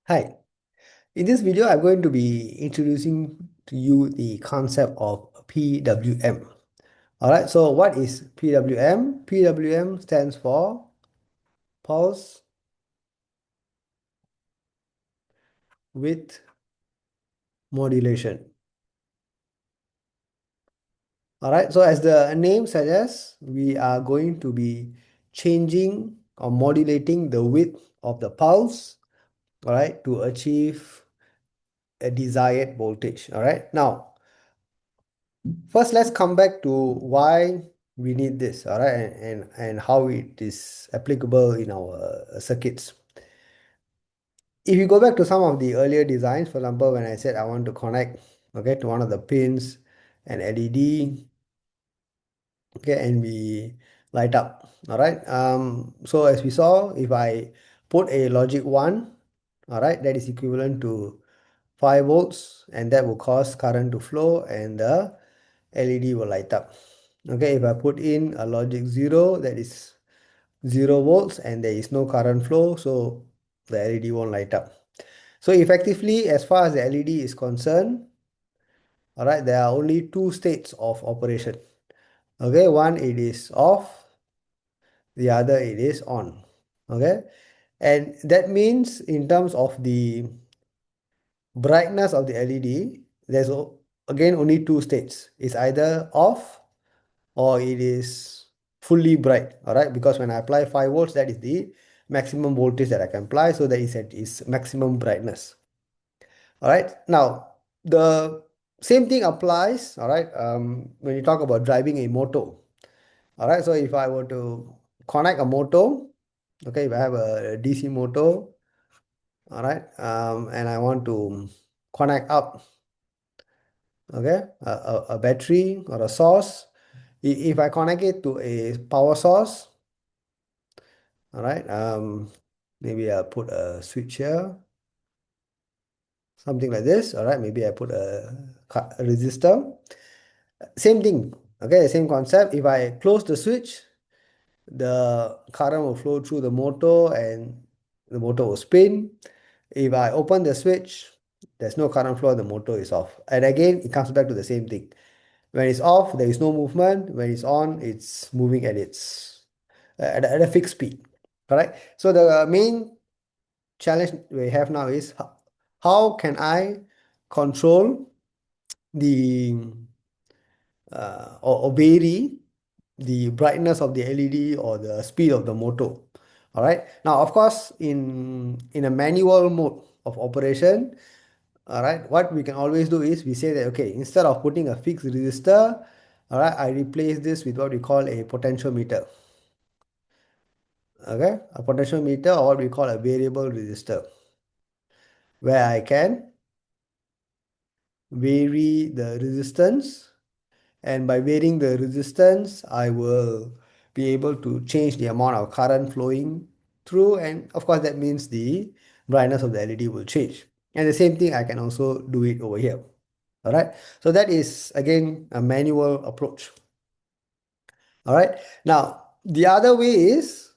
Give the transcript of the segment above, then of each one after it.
Hi, in this video, I'm going to be introducing to you the concept of PWM. All right, so what is PWM? PWM stands for Pulse Width Modulation. All right, so as the name suggests, we are going to be changing or modulating the width of the pulse, all right, to achieve a desired voltage. All right, now first, let's come back to why we need this, all right, and how it is applicable in our circuits. If you go back to some of the earlier designs, for example, when I said I want to connect, okay, to one of the pins, an LED, okay, and we light up, all right. So as we saw, if I put a logic 1, all right, that is equivalent to 5 volts, and that will cause current to flow, and the LED will light up. Okay, if I put in a logic 0, that is 0 volts and there is no current flow, so the LED won't light up. So effectively, as far as the LED is concerned, all right, there are only two states of operation. Okay, one it is off, the other it is on. Okay, and that means in terms of the brightness of the LED, there's again only two states. It's either off or it is fully bright. All right, because when I apply 5 volts, that is the maximum voltage that I can apply, so that is at its maximum brightness. All right, now the same thing applies, all right, when you talk about driving a motor. All right, so if I were to connect a motor, okay, if I have a DC motor, all right, and I want to connect up, okay, a battery or a source. If I connect it to a power source, all right, maybe I'll put a switch here, something like this. All right, maybe I put a resistor. Same thing, okay, same concept. If I close the switch, the current will flow through the motor and the motor will spin. If I open the switch, there's no current flow, the motor is off. And again, it comes back to the same thing. When it's off, there is no movement. When it's on, it's moving at at a fixed speed. Correct. So the main challenge we have now is how can I control the or vary the brightness of the LED or the speed of the motor. All right. Now, of course, in a manual mode of operation, all right, what we can always do is we say that, okay, instead of putting a fixed resistor, all right, I replace this with what we call a potentiometer. Okay, a potentiometer or what we call a variable resistor, where I can vary the resistance, and by varying the resistance, I will be able to change the amount of current flowing through, and of course that means the brightness of the LED will change. And the same thing I can also do it over here. All right, so that is again a manual approach. All right, now the other way is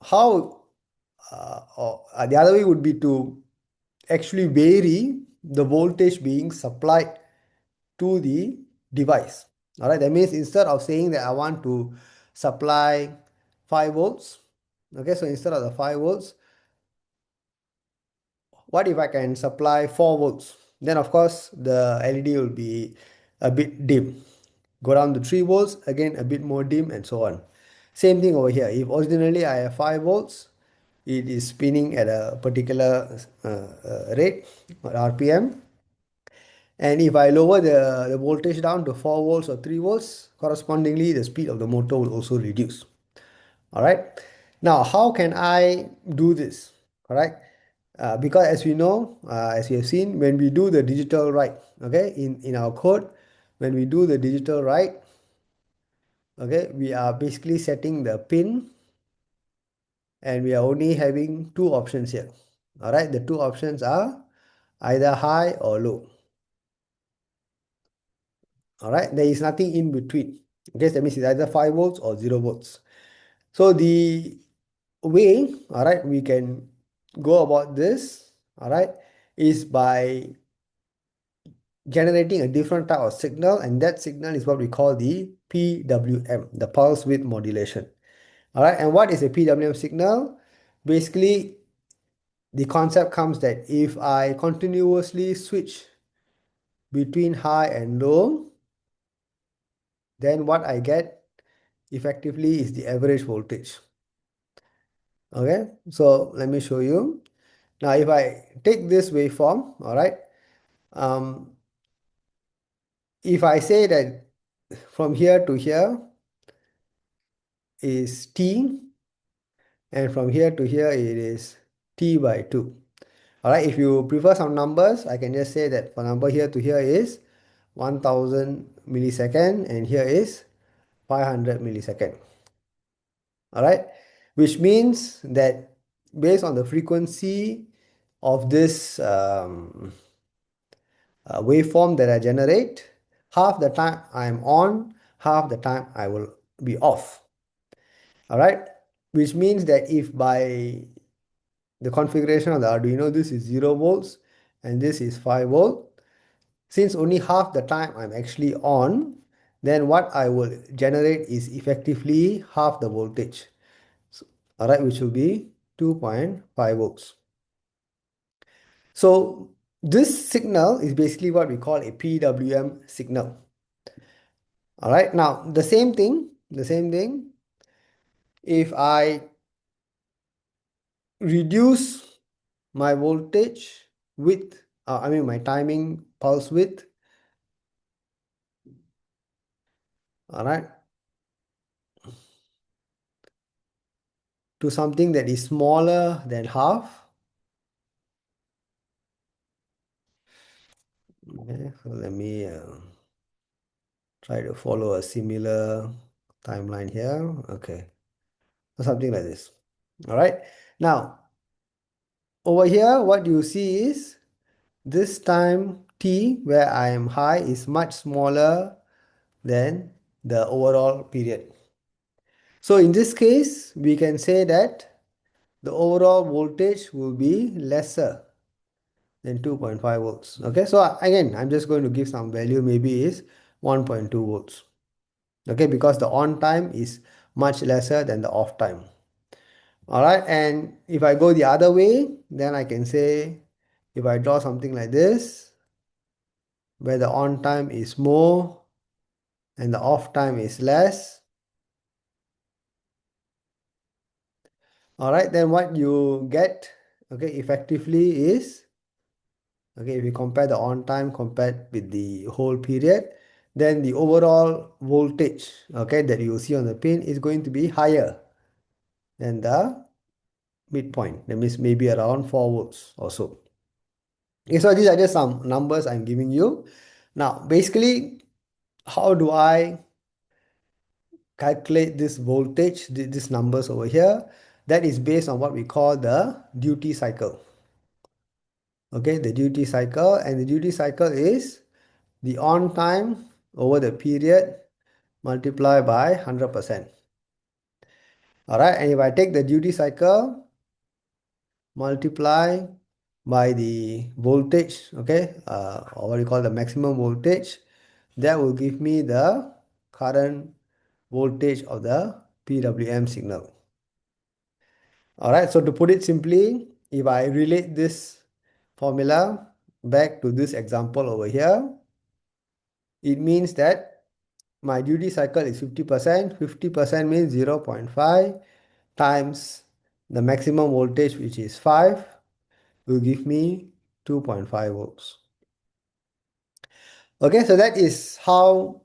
how the other way would be to actually vary the voltage being supplied to the device. All right, that means instead of saying that I want to supply 5 volts, okay, so instead of the 5 volts, what if I can supply 4 volts? Then of course the LED will be a bit dim. Go down to 3 volts, again a bit more dim, and so on. Same thing over here. If originally I have 5 volts, it is spinning at a particular rate or RPM. And if I lower the voltage down to 4 volts or 3 volts, correspondingly, the speed of the motor will also reduce. All right. Now, how can I do this? All right. Because as we know, as we have seen, when we do the digital write, okay, in our code, when we do the digital write, okay, we are basically setting the pin and we are only having two options here. All right. The two options are either high or low. All right, there is nothing in between. Okay, that means it's either 5 volts or 0 volts. So the way, all right, we can go about this, all right, is by generating a different type of signal, and that signal is what we call the PWM, the pulse width modulation. All right, and what is a PWM signal? Basically, the concept comes that if I continuously switch between high and low, then what I get effectively is the average voltage. Okay, so let me show you. Now, if I take this waveform, all right, um, if I say that from here to here is T, and from here to here it is T by 2. All right, if you prefer some numbers, I can just say that for number here to here is 1000 millisecond, and here is 500 millisecond. All right, which means that based on the frequency of this waveform that I generate, half the time I'm on, half the time I will be off. All right, which means that if by the configuration of the Arduino, this is 0 volts and this is 5 volt, since only half the time I'm actually on, then what I will generate is effectively half the voltage. So, all right, which will be 2.5 volts. So this signal is basically what we call a PWM signal. All right, now the same thing, if I reduce my voltage with, my timing pulse width, all right, to something that is smaller than half. Okay, so let me try to follow a similar timeline here. Okay, so something like this. All right, now over here, what you see is this time t where I am high is much smaller than the overall period. So in this case, we can say that the overall voltage will be lesser than 2.5 volts. Okay, so again, I'm just going to give some value, maybe is 1.2 volts. Okay, because the on time is much lesser than the off time. All right, and if I go the other way, then I can say, if I draw something like this, where the on time is more and the off time is less, all right, then what you get, okay, effectively is, okay, if we compare the on time compared with the whole period, then the overall voltage, okay, that you see on the pin is going to be higher than the midpoint. That means maybe around 4 volts or so. Okay, so these are just some numbers I'm giving you. Now, basically, how do I calculate this voltage, these numbers over here? That is based on what we call the duty cycle. Okay, the duty cycle, and the duty cycle is the on time over the period multiplied by 100%. All right, and if I take the duty cycle multiply by the voltage, okay, or what you call the maximum voltage, that will give me the current voltage of the PWM signal. All right, so to put it simply, if I relate this formula back to this example over here, it means that my duty cycle is 50%. 50% means 0.5 times the maximum voltage, which is 5, will give me 2.5 volts. Okay, so that is how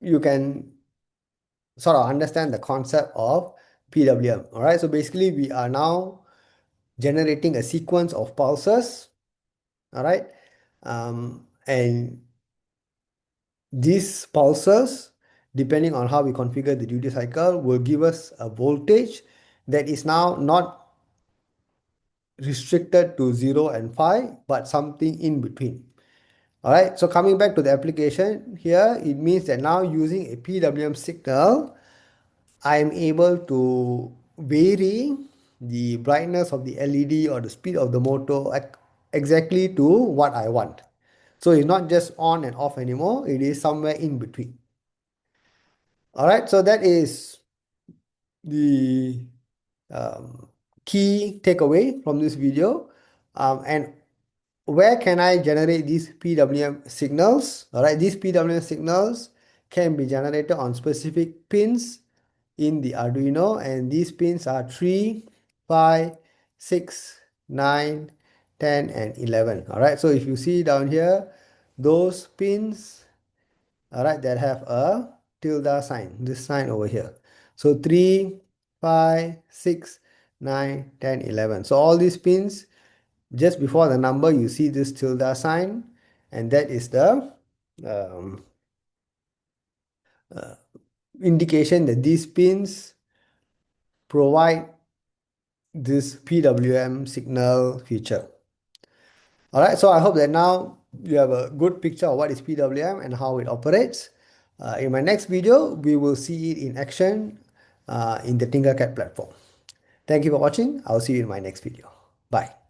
you can sort of understand the concept of PWM. All right, so basically we are now generating a sequence of pulses. All right, and these pulses, depending on how we configure the duty cycle, will give us a voltage that is now not restricted to 0 and 5, but something in between. All right, so coming back to the application here, it means that now using a PWM signal, I am able to vary the brightness of the LED or the speed of the motor exactly to what I want. So it's not just on and off anymore, it is somewhere in between. All right, so that is the um, key takeaway from this video. And where can I generate these PWM signals? All right, these PWM signals can be generated on specific pins in the Arduino, and these pins are 3, 5, 6, 9, 10, and 11. All right, so if you see down here, those pins, all right, that have a tilde sign, this sign over here. So 3, 5, 6, 9, 10, 11. So all these pins, just before the number, you see this tilde sign, and that is the um, uh, indication that these pins provide this PWM signal feature. All right, so I hope that now you have a good picture of what is PWM and how it operates. In my next video, we will see it in action in the Tinkercad platform. Thank you for watching. I'll see you in my next video. Bye.